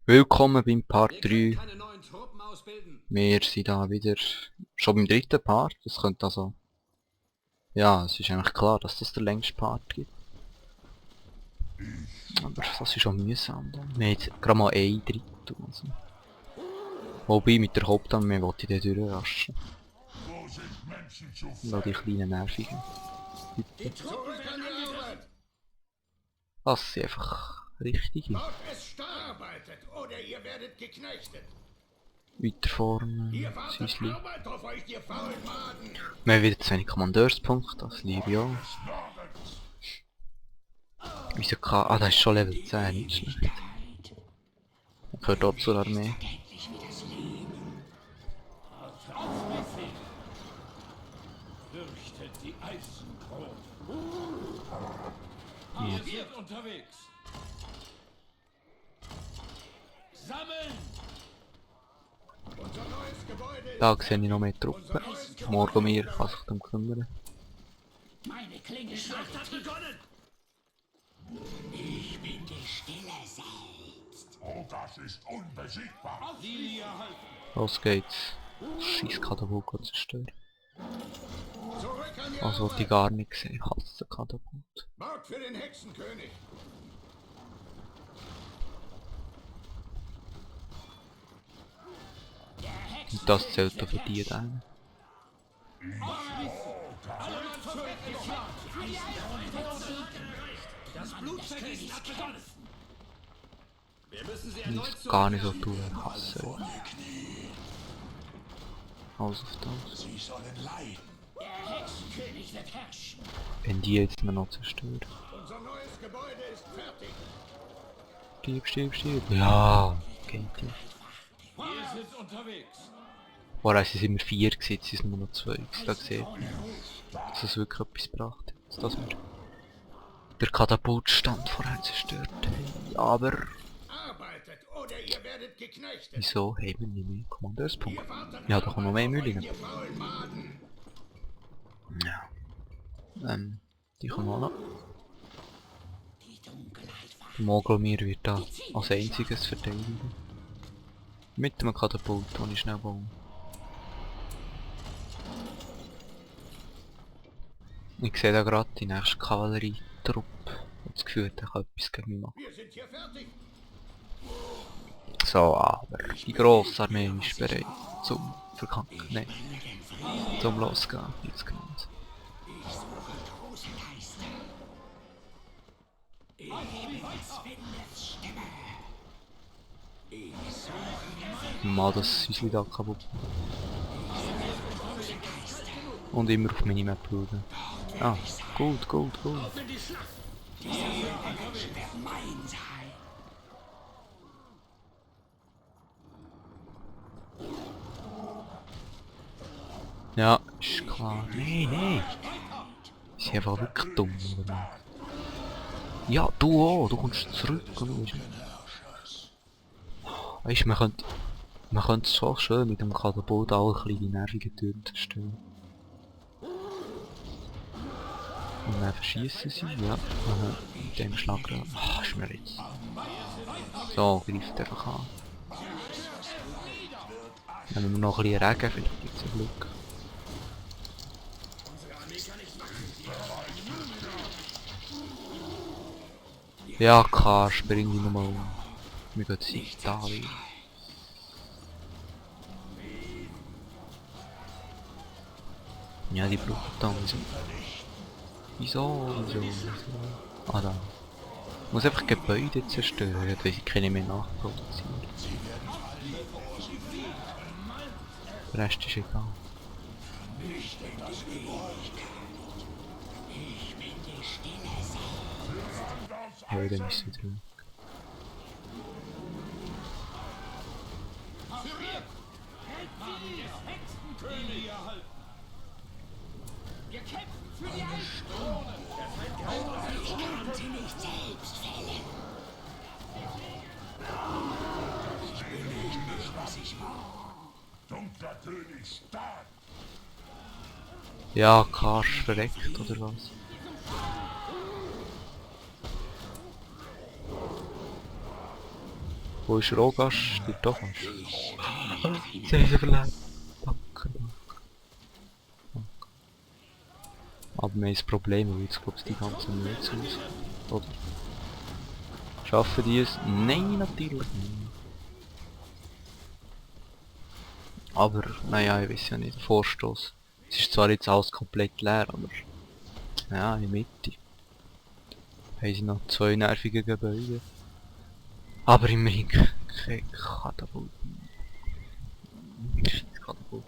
Willkommen beim Part Wir können 3. keine neuen Truppen ausbilden. Wir sind da wieder schon beim dritten Part. Das könnte also... Ja, es ist eigentlich klar, dass das der längste Part gibt. Aber das ist schon mühsam. Wir haben jetzt gerade mal ein Drittel. Also. Wobei mit der Hauptarmee wollte ich den durchraschen. Weil die kleinen nervigen. Die Truppen werden angegriffen. Das sind einfach richtige. Baut es stark. Arbeitet oder ihr werdet geknechtet. Weiter vorne. Ihr wartet Süßli. Arbeit auf euch, ihr faulen Maden. Wir haben wieder zu wenig Kommandeurspunkte, das liebe ich auch. Wieso kann... Ah, das ist schon Level 10, nicht schlecht. Gehört auch zur Armee. Fürchtet die Eisenkrone. Ja. Ihr seid unterwegs. Sammeln! Unser neues Gebäude ist Da sehe ich noch mehr Truppen. Morgomir kann sich darum kümmern. Meine Klinge Schlacht hat begonnen. Ich bin die Stille selbst. Oh, das ist unbesiegbar. Lilia halten. Los geht's. Scheiß Katapult zerstören. Zurück an die Das wollte ich Arbeit. gar nicht sehen. Ich hasse den Katapult. Baut für den Hexenkönig. Und das zählt auch für die dann. Das Blutvergießen hat begonnen. Wir müssen sie Ich erneut muss gar nicht so zurückerobern. tun, ich hasse. Alles auf das. Sie sollen leiden. Der Hexenkönig wird herrschen. Wenn die jetzt noch zerstören. Unser neues Gebäude ist fertig. Stieb, stieb, stieb. Ja, geht ja. Ihr seid unterwegs. Vorher sind es immer 4 gewesen, jetzt sind es nur noch 2. Da seht ihr, dass es wirklich etwas gebracht hat. Dass wir der Katapultstand vorher zerstört haben. Aber Arbeitet oder ihr werdet geknechtet. wieso haben wir nicht mehr Kommandeurspunkte? Ihr wartet Ja, da kommen noch mehr Arbeit auf euch, Mühlen. ihr faulen Maden. Ja. Die kommen auch noch. Die Dunkelheit wacht. Der Mogolmir wird da als einziges verteidigen. Mit dem Katapult, den ich schnell baue. Ich sehe da gerade die nächste Kavallerietruppe. Ich habe das Gefühl, der kann etwas gegen mich machen. Wir sind hier fertig. So, aber die grosse Armee ist bereit zum Verkacken. Nein, zum Losgehen. Jetzt genannt. Mal das Häuschen da kaputt. Und immer auf Minimap schauen. Ah, gut, gut, gut. Ja, ist klar. Nein, nein. Sie sind einfach wirklich dumm, oder nicht? Ja, du auch. Du kommst zurück. Weißt du, man könnte so schön mit dem Katapult alle kleine nervige Türen zerstören. Und dann verschießen sie, ja. Aha, mit dem Schlag. Ah, ist mir jetzt. So, greift einfach an. Wenn wir noch ein bisschen Regen, vielleicht gibt es ein Glück. Ja, klar, spring die nochmal um. Wir gehen zu Italien. Ja, die brauchen dann so. Wieso? Ah, da. Ich muss einfach Gebäude zerstören, weil sie keine mehr nachproduzieren. Der Rest ist egal. Ja, dann ist sie drin. Lilia halten. Wir kämpfen für die Eisenkrone. Dunkler König stark. Ja, Karsch verreckt oder was? Wo ist Rogas? Stirbt doch fast. Sie haben überlebt. Danke, danke. Aber wir haben ein Problem, weil jetzt glaube ich die ganze Mütze aus. Oder? Schaffen die es? Nein, natürlich nicht. Aber, naja, ich weiß ja nicht, der Vorstoß. Es ist zwar jetzt alles komplett leer, aber... Ja, in der Mitte. Haben sie noch 2 nervige Gebäude. Aber immerhin kein Katapult. Scheiß Katapult.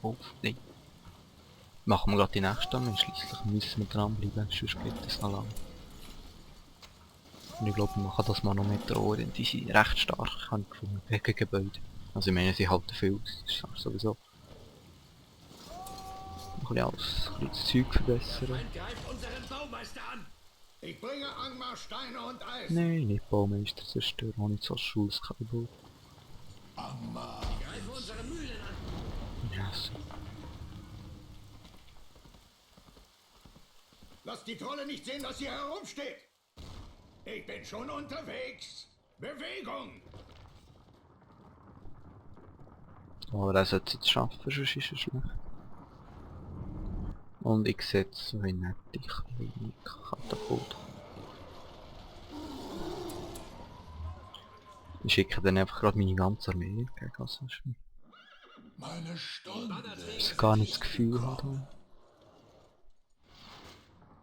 Oh, nein. Machen wir gerade die nächste an, schliesslich müssen wir dranbleiben, sonst geht das noch lang. Und ich glaube, man kann das Manometer, denn die sind recht stark, habe ich gefunden, gegen Gebäude. Also ich meine, sie halten viel aus, das ist sowieso. Ein bisschen alles, ein bisschen das Zeug verbessern. Greift unseren Baumeister an! Ich bringe Angmar Steine und Eis. Nein, nicht Baumeister zerstören, auch nicht so schuldes Katapult. Greife unsere Mühlen an! Ja, so. Lasst die Trolle nicht sehen, dass hier herumsteht. Ich bin schon unterwegs. Bewegung! Aber er sollte es schaffen, sonst ist es schlecht. Und ich setze so in die kleine Katapult. Ich schicke dann einfach gerade meine ganze Armee gegen Assassin. Meine Stunde Ich gar nicht das Gefühl habe.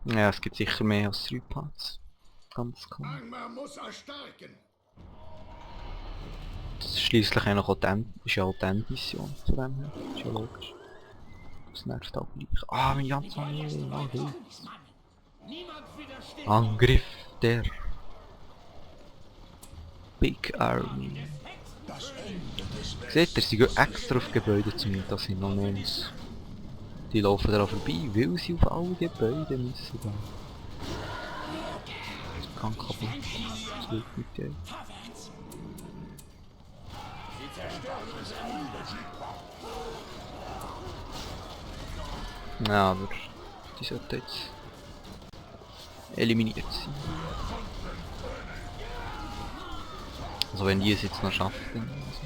Ja, es gibt sicher mehr als 3 Parts. Ganz klar. Angmar muss erstarken. Das ist schliesslich eigentlich auch ist ja auch die Endmission von dem her. Ist ja logisch. Das nervt auch gleich. Ah, meine ganze Armee. Königsmann. Niemand widersteht. Angriff der Big Army. das Ende des Seht ihr, sie gehen extra auf Gebäude zu mir, das sind noch nicht. Die laufen daran vorbei, weil sie auf alle Gebäude müssen gehen. Das kann kaputt. Das wird nicht gehen. Vorwärts. Ja, aber die sollten jetzt eliminiert sein. Also wenn die es jetzt noch schaffen, dann also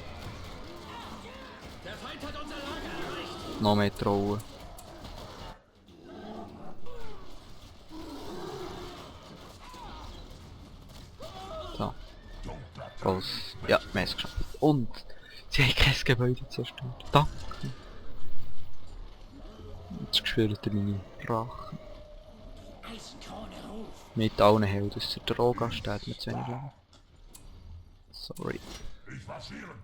Der Feind hat unser Lager erreicht! noch mehr trauen. So. Los. Ja, wir haben es geschafft. Und sie haben kein Gebäude zerstört. Danke. Jetzt spürt ihr meine Rache. Eisenkrone ruft. Mit allen Helden, dass der Drogas steht mir zu wenig lang. Sorry. Ich marschieren.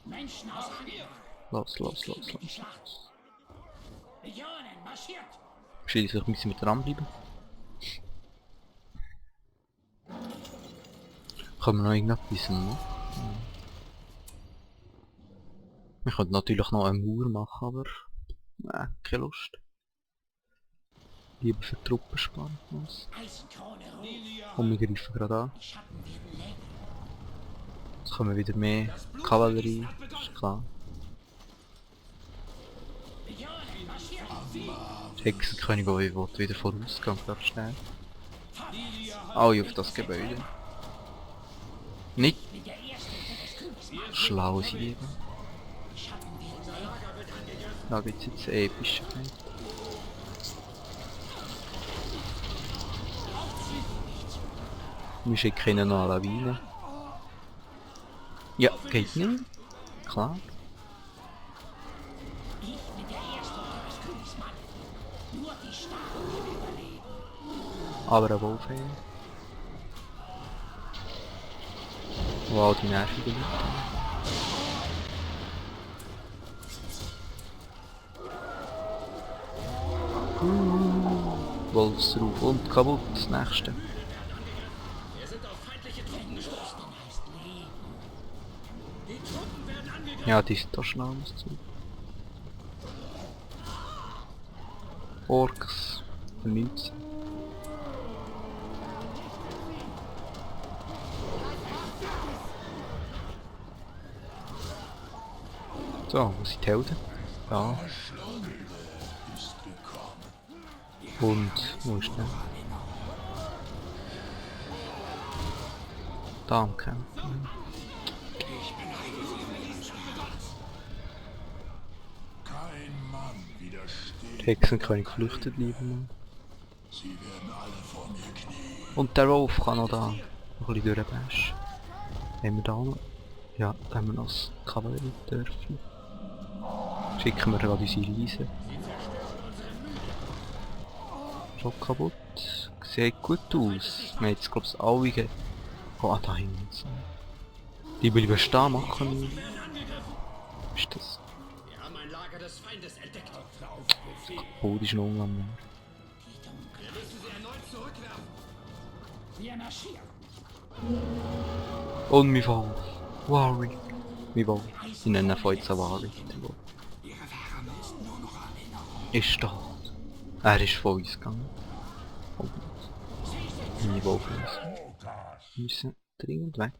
Menschen aus Angmar. Los, los, los, Die los. Schlacht. Legionen marschiert. Schliesslich müssen wir dranbleiben. Können wir noch irgendetwas machen? Wir könnten natürlich noch einen Mauer machen, aber... Nein, keine Lust. Lieber für Truppen sparen. Eisenkrone ruft. Und wir greifen gerade an. Die Schatten werden länger. Jetzt kommen wieder mehr Kavallerie, ist klar. Legionen marschiert. Der Hexenkönig will wieder vorausgehen, gerade schnell. Alle auf das Gebäude. Nicht Mit der ersten des Königsmann. schlau sein. Die Schatten werden länger. Da gibt es jetzt epische Fight. Wir schicken ihnen noch eine Lawine. Ja, geht nicht. Klar. Ich bin der Erste des Königsmann. Nur die Starken können überleben. Aber ein Wolfheer. Wow, die nervigen Leute. Wolfsruf und kaputt, das nächste. Wir sind auf feindliche Truppen gestoßen! Dann heißt Leben. Die Truppen werden angegriffen! Ja, die sind da schnell ums Zeug. Orks. Vernünftig. So, wo sind die Helden? Ja. Stunde ist gekommen. Und, wo ist der? Da am Kämpfen. Kein Mann widersteht. Die Hexenkönig flüchtet lieber mal. Sie werden alle vor mir knien. Und der Wolf kann noch da noch ein bisschen durchbashen. Haben wir da noch? Ja, da haben wir noch das Kavalleriedörfchen. Schicken wir gerade unsere Riesen. Schon kaputt. Sieht gut aus. Wir haben jetzt glaube ich alle oh, da hinten. Die bleiben stehen, machen wir. Was ist das? Wir haben ein Lager des Feindes entdeckt. Oh, die ist noch am Meer. Wir müssen sie erneut zurückwerfen. Wir marschieren. Und mein Wolf. Warwick. Mein Wolf. Ich nenne ihn von jetzt an Warwick. Ist da. Er ist von uns gegangen. Und mein Wolf ist. Wir müssen dringend weg.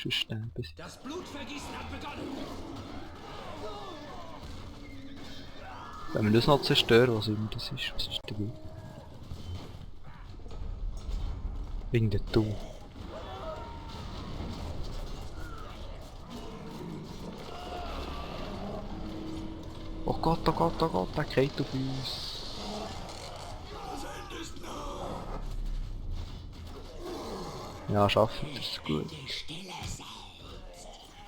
Sonst sterben sie. Das Blutvergießen hat begonnen. Wenn wir das noch zerstören, was immer das ist, was ist der Weg? Wegen der Tour. Oh Gott, oh Gott, oh Gott, der geht auf uns. Ja, schaffen wir es gut.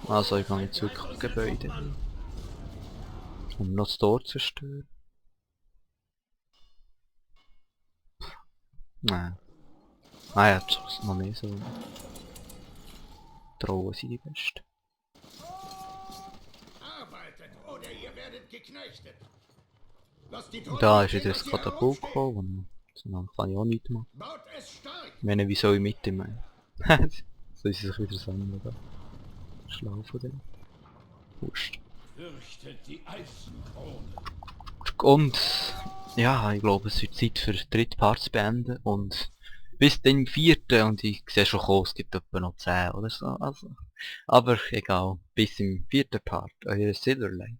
Also, ich gehe jetzt wirklich ins Gebäude. Um noch das Tor zu zerstören. Nein. Ah ja, jetzt ist noch mehr so. Trauen sind die Besten. Arbeitet oder ihr werdet geknechtet. Lasst die Und Truppen da ist sehen, wieder dass das sie Katapult herumsteht. gekommen. So lange kann ich auch nichts machen. Baut es stark. Ich meine, wie soll ich mit ihm meinen? Soll sie sich wieder sammeln, oder? Schlau von dem. Wurst. Fürchtet die Eisenkrone. Und ja, ich glaube es wird Zeit für den dritten Part zu beenden und bis dann im vierten und ich sehe schon kommen, es gibt etwa noch 10 oder so, also. Aber egal, bis im vierten Part, euer Silverlight.